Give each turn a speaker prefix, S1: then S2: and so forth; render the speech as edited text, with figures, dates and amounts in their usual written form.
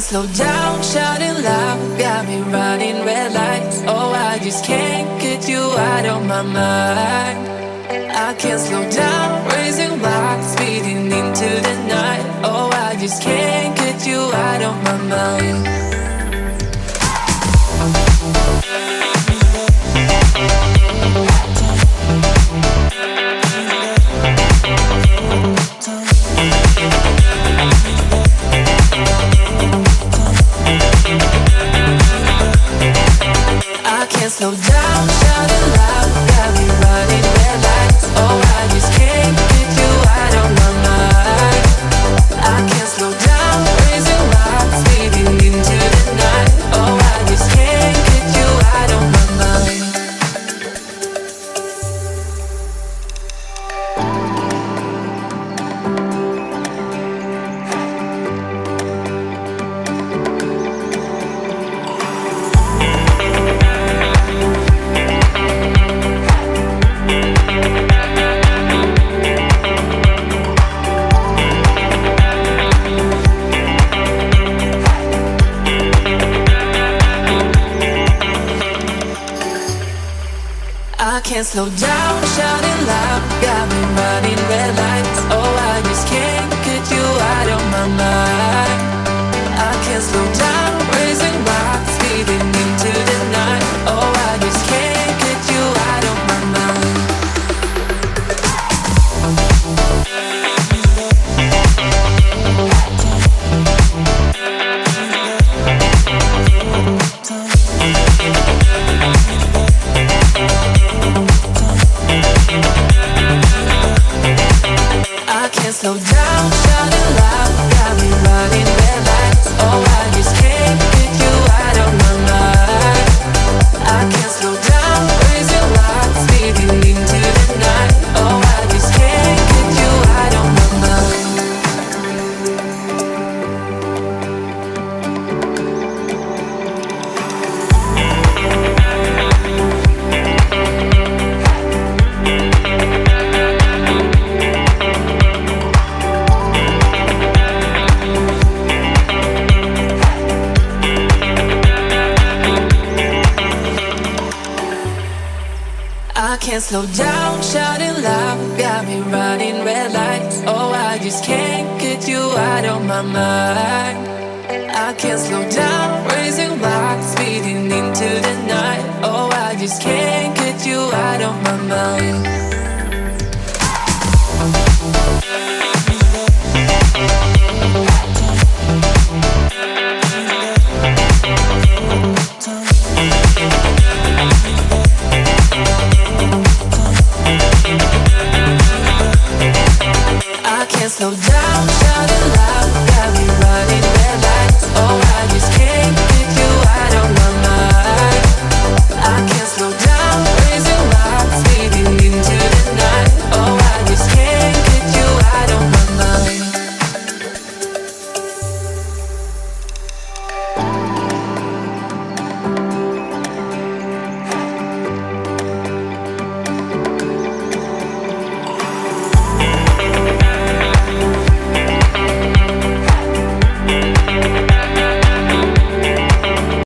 S1: slow down, shouting loud, got me running red lights. Oh, I just can't get you out of my mind. I can't slow down, raising my speeding into the night. Oh, I just can't get you out of my mind. I can't slow down, shouting loud, got me running red lights. Oh, I just can't get you out of my mind. I can't slow down, raising my speeding into the night. Oh, I just can't get you out of my mind. I can't slow down, shouting loud, got me running red lights. Oh, I just can't get you out of my mind. I can't slow down, raising my speeding into the night. Oh, I just can't get you out of my mind. I can't slow down, shouting loud, got me running red lights. Oh, I just can't get you out of my mind. I can't slow down, raising lights, speeding into the night. Oh, I just can't get you out of my mind. I can't slow down, shouting loud, got me running red lights. Oh, I just can't get you out of my mind. I can't slow down.